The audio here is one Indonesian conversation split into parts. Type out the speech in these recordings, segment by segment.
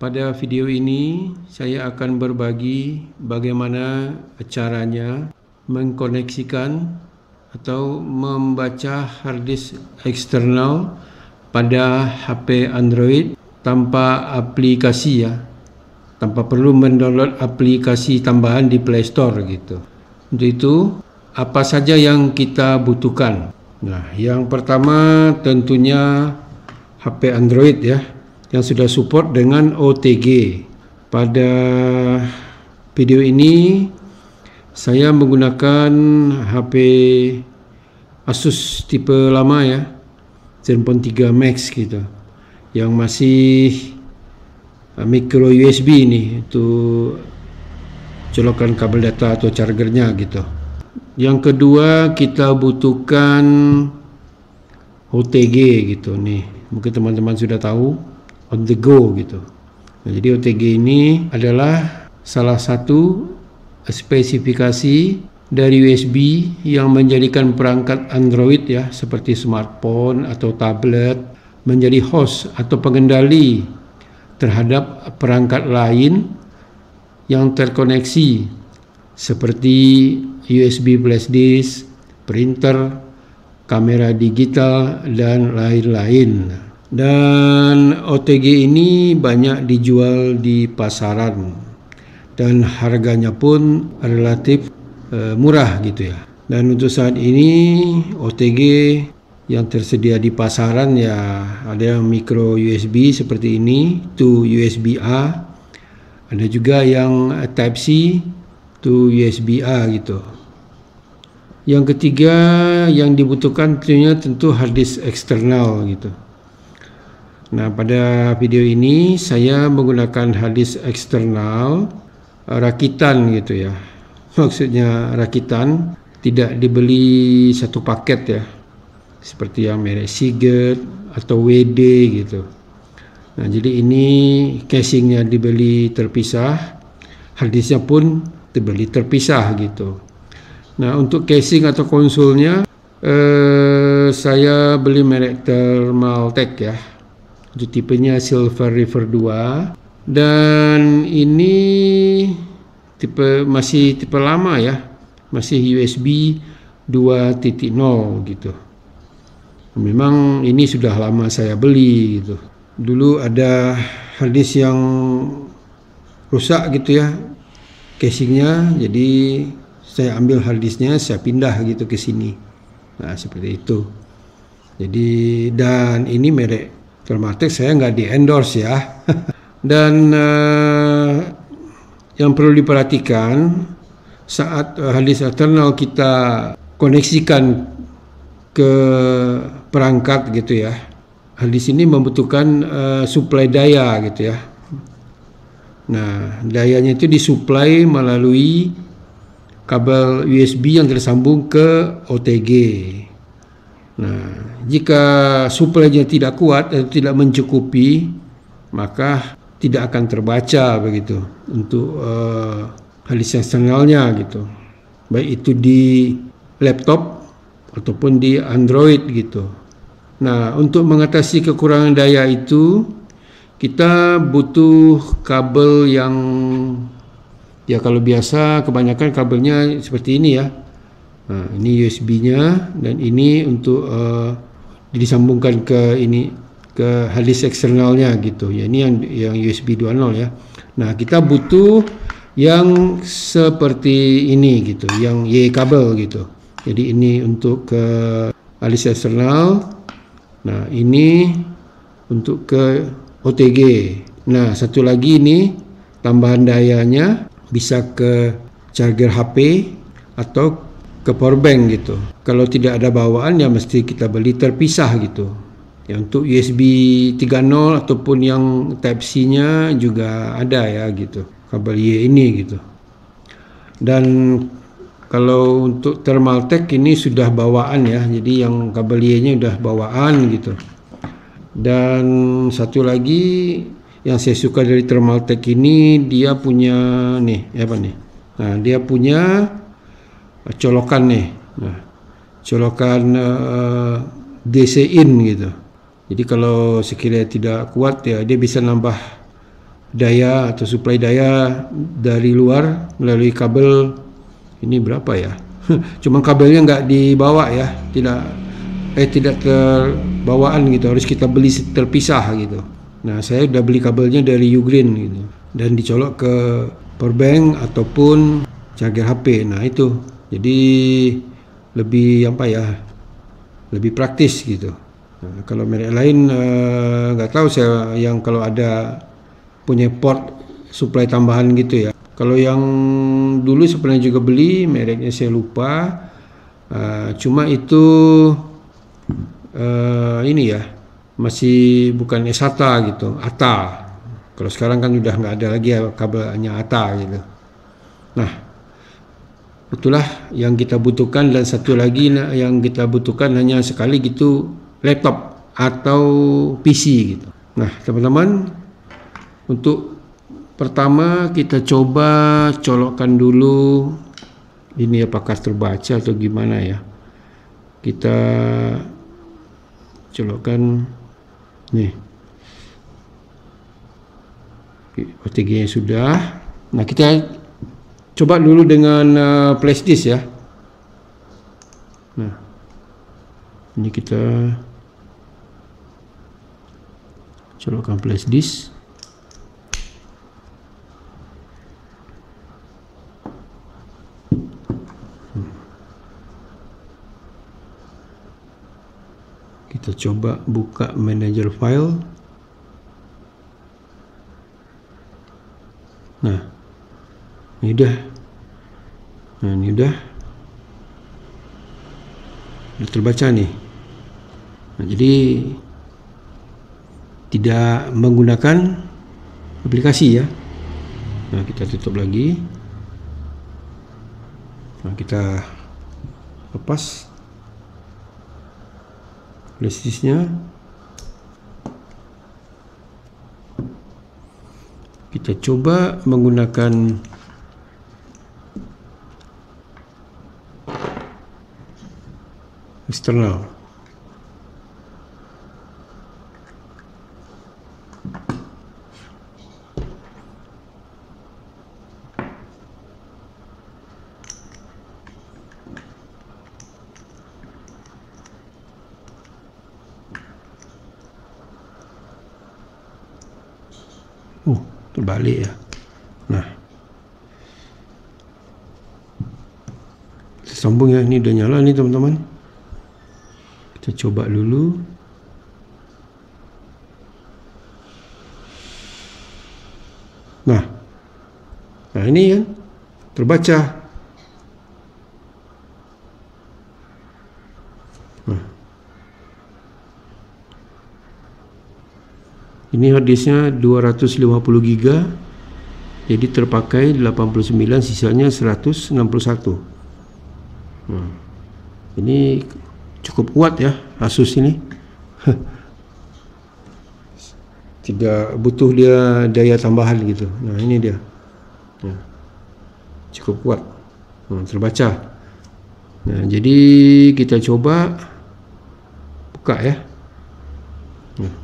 Pada video ini saya akan berbagi bagaimana caranya mengkoneksikan atau membaca harddisk eksternal pada HP Android tanpa aplikasi tanpa perlu mendownload aplikasi tambahan di Play Store gitu. Untuk itu apa saja yang kita butuhkan? Nah, yang pertama tentunya HP Android yang sudah support dengan OTG. Pada video ini saya menggunakan HP Asus tipe lama Zenfone 3 Max gitu, yang masih micro USB ini untuk colokan kabel data atau chargernya gitu. Yang kedua kita butuhkan OTG gitu nih, mungkin teman-teman sudah tahu, on the go gitu. Nah, jadi OTG ini adalah salah satu spesifikasi dari USB yang menjadikan perangkat Android seperti smartphone atau tablet menjadi host atau pengendali terhadap perangkat lain yang terkoneksi seperti USB flash disk, printer, kamera digital dan lain-lain. Dan OTG ini banyak dijual di pasaran dan harganya pun relatif murah gitu ya. Dan untuk saat ini OTG yang tersedia di pasaran ada yang micro USB seperti ini to USB A, ada juga yang Type C to USB A gitu. Yang ketiga yang dibutuhkan tentu harddisk eksternal gitu. Nah, pada video ini saya menggunakan harddisk eksternal rakitan gitu ya. Maksudnya rakitan, tidak dibeli satu paket seperti yang merek Seagate atau WD gitu. Nah, jadi ini casingnya dibeli terpisah, harddisknya pun dibeli terpisah gitu. Nah, untuk casing atau konsolnya saya beli merek Thermaltake Itu tipenya Silver River 2 dan ini masih tipe lama masih USB 2.0 gitu. Memang ini sudah lama saya beli gitu. Dulu ada harddisk yang rusak gitu casingnya, jadi saya ambil harddisknya, saya pindah gitu ke sini. Nah, seperti itu. Jadi, dan ini merek Thermaltake saya nggak di endorse Dan yang perlu diperhatikan saat harddisk eksternal kita koneksikan ke perangkat gitu harddisk ini membutuhkan suplai daya gitu Nah, dayanya itu disuplai melalui kabel USB yang tersambung ke OTG. Nah, jika suplainya tidak kuat atau tidak mencukupi, maka tidak akan terbaca begitu untuk harddisk eksternalnya gitu. Baik itu di laptop ataupun di Android gitu. Nah, untuk mengatasi kekurangan daya itu kita butuh kabel yang kalau biasa kebanyakan kabelnya seperti ini Nah, ini USB-nya dan ini untuk disambungkan ke harddisk eksternalnya gitu ini yang USB 2.0 Nah, kita butuh yang seperti ini gitu, yang Y kabel gitu. Jadi ini untuk ke harddisk eksternal. Nah, ini untuk ke OTG. Nah, satu lagi ini tambahan dayanya bisa ke charger HP atau ke power bank gitu. Kalau tidak ada bawaan mesti kita beli terpisah gitu. Untuk USB 3.0 ataupun yang Type C-nya juga ada gitu. Kabel Y ini gitu. Dan kalau untuk Thermaltake ini sudah bawaan jadi yang kabel Y-nya sudah bawaan gitu. Dan satu lagi yang saya suka dari Thermaltake ini, dia punya Nah, dia punya colokan colokan DC in gitu. Jadi kalau sekiranya tidak kuat dia bisa nambah daya atau suplai daya dari luar melalui kabel. Ini berapa ya? Cuma kabelnya nggak dibawa ya, tidak terbawaan gitu, harus kita beli terpisah gitu. Nah, saya udah beli kabelnya dari Ugreen gitu, dan dicolok ke powerbank ataupun charger HP. Nah itu, jadi lebih apa ya, lebih praktis gitu. Nah, kalau merek lain nggak tahu saya, yang kalau ada punya port supply tambahan gitu ya. Kalau yang dulu sebenarnya juga beli, mereknya saya lupa. Cuma itu ini ya, masih bukan SATA gitu, ATA. Kalau sekarang kan udah nggak ada lagi ya kabelnya ATA gitu. Nah, itulah yang kita butuhkan, dan satu lagi yang kita butuhkan hanya sekali gitu, laptop atau PC gitu. Nah, teman-teman, untuk pertama kita coba colokkan dulu ini, apakah terbaca atau gimana ya. Kita colokkan nih, OTG nya sudah. Nah, kita coba dulu dengan flash disk ya. Nah, ini kita colokkan flash disk. Kita coba buka manager file. Nah, ini udah. Nah, ini udah terbaca nih. Nah, jadi tidak menggunakan aplikasi ya. Nah, kita tutup lagi. Nah, kita lepas flash disknya. Kita coba menggunakan eksternal. Terbalik ya. Nah, kita sambung ya. Ini udah nyala nih teman-teman. Kita coba dulu. Nah ini kan terbaca. Nah, ini harddisknya 250 GB, jadi terpakai 89, sisanya 161. Nah, ini cukup kuat ya Asus ini. Tidak butuh dia daya tambahan gitu. Nah, ini dia. Nah, cukup kuat. Nah, terbaca. Nah, jadi kita coba buka ya. Nah,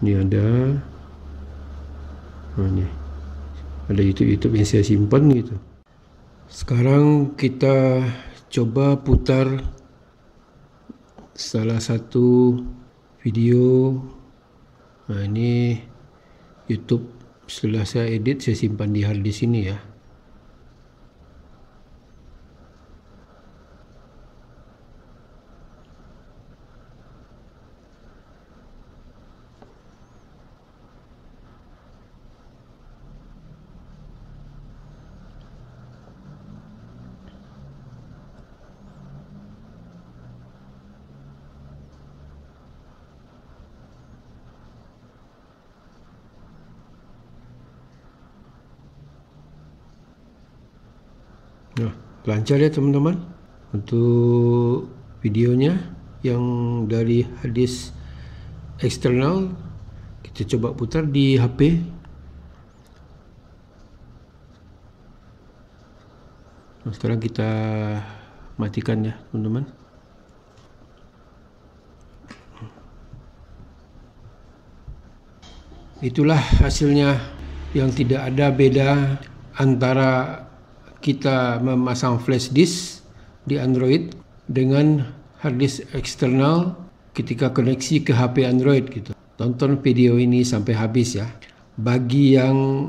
ini ada. Nah, ini ada YouTube yang saya simpan gitu. Sekarang kita coba putar salah satu video. Nah, ini YouTube setelah saya edit, saya simpan di hard disk ini ya. Nah, lancar ya teman-teman untuk videonya yang dari harddisk eksternal. Kita coba putar di HP. Nah, sekarang kita matikan ya teman-teman. Itulah hasilnya, yang tidak ada beda antara kita memasang flash disk di Android dengan hard disk eksternal ketika koneksi ke HP Android gitu. Tonton video ini sampai habis ya. Bagi yang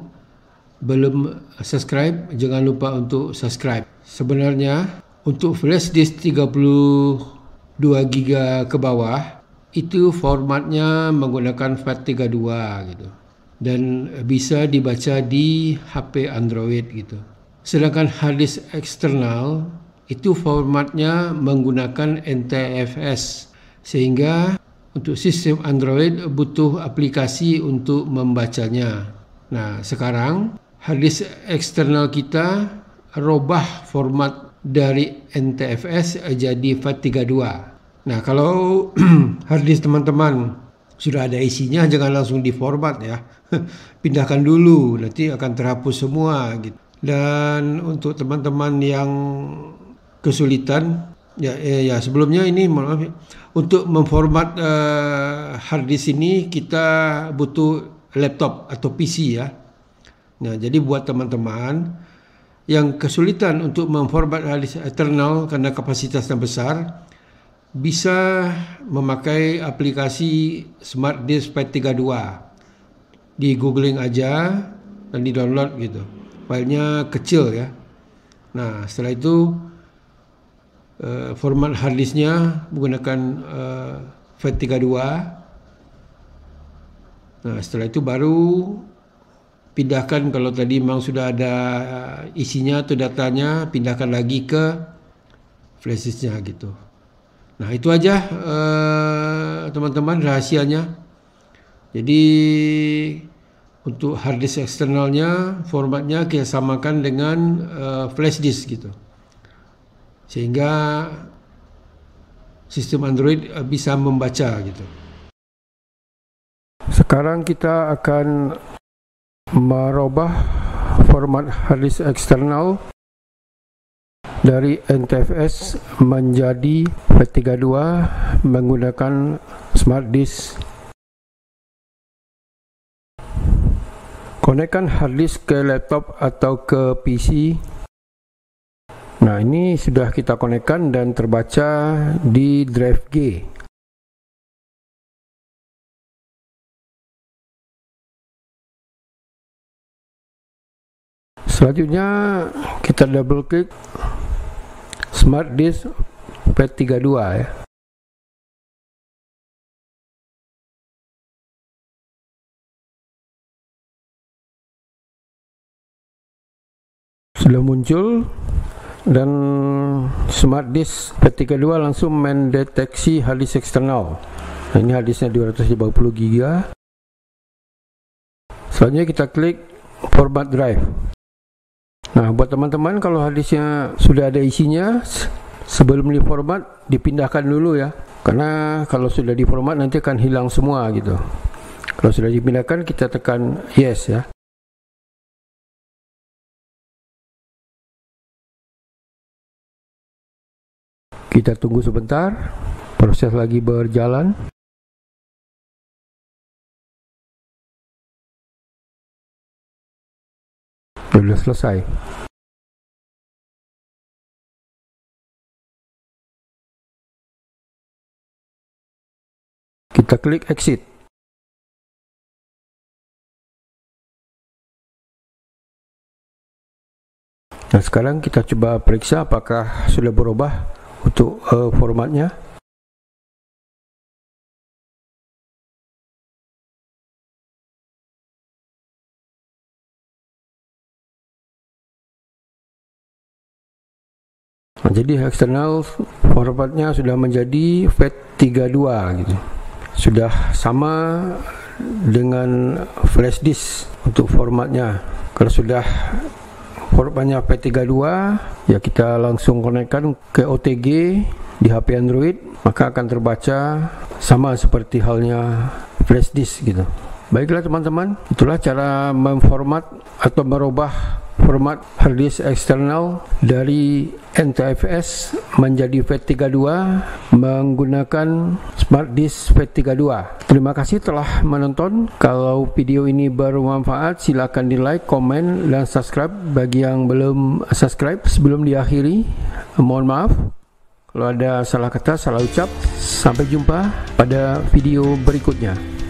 belum subscribe, jangan lupa untuk subscribe. Sebenarnya untuk flash disk 32 GB ke bawah itu formatnya menggunakan FAT32 gitu, dan bisa dibaca di HP Android gitu. Sedangkan hard disk eksternal itu formatnya menggunakan NTFS, sehingga untuk sistem Android butuh aplikasi untuk membacanya. Nah, sekarang hard disk eksternal kita robah format dari NTFS jadi FAT32. Nah, kalau hard disk teman-teman sudah ada isinya, jangan langsung diformat ya. Pindahkan dulu, nanti akan terhapus semua gitu. Dan untuk teman-teman yang kesulitan, ya sebelumnya ini maaf, untuk memformat hard disk ini kita butuh laptop atau PC ya. Nah, jadi buat teman-teman yang kesulitan untuk memformat hard disk eksternal karena kapasitasnya besar, bisa memakai aplikasi Smart Disk FAT32. Di googling aja dan di download gitu. Filenya kecil ya. Nah, setelah itu format hard disknya menggunakan FAT32. Nah, setelah itu baru pindahkan, kalau tadi memang sudah ada isinya atau datanya, pindahkan lagi ke flash disknya gitu. Nah, itu aja teman-teman rahasianya. Jadi untuk hard disk eksternalnya formatnya kita samakan dengan flash disk gitu, sehingga sistem Android bisa membaca gitu. Sekarang kita akan merubah format hard disk eksternal dari NTFS menjadi FAT32 menggunakan Smart Disk. Konekkan hard disk ke laptop atau ke PC. Nah, ini sudah kita konekkan dan terbaca di drive G. Selanjutnya kita double klik Smart Disk FAT32 ya. Sudah muncul dan Smart Disk FAT32 langsung mendeteksi hard disk eksternal. Nah, ini hard disknya 250 GB. Selanjutnya kita klik format drive. Nah, buat teman-teman kalau hard disknya sudah ada isinya, sebelum diformat dipindahkan dulu ya. Karena kalau sudah diformat nanti akan hilang semua gitu. Kalau sudah dipindahkan kita tekan yes ya. Kita tunggu sebentar, proses lagi berjalan. Sudah selesai. Kita klik exit. Nah, sekarang kita coba periksa apakah sudah berubah untuk formatnya. Nah, jadi eksternal formatnya sudah menjadi FAT32 gitu. Sudah sama dengan flash disk untuk formatnya. Kalau sudah formatnya FAT32, ya kita langsung konekkan ke OTG di HP Android, maka akan terbaca sama seperti halnya flash disk gitu. Baiklah teman-teman, itulah cara memformat atau merubah format hard disk eksternal dari NTFS menjadi FAT32 menggunakan smart disk FAT32. Terima kasih telah menonton. Kalau video ini bermanfaat, silakan di like, komen, dan subscribe bagi yang belum subscribe. Sebelum diakhiri, mohon maaf kalau ada salah kata, salah ucap. Sampai jumpa pada video berikutnya.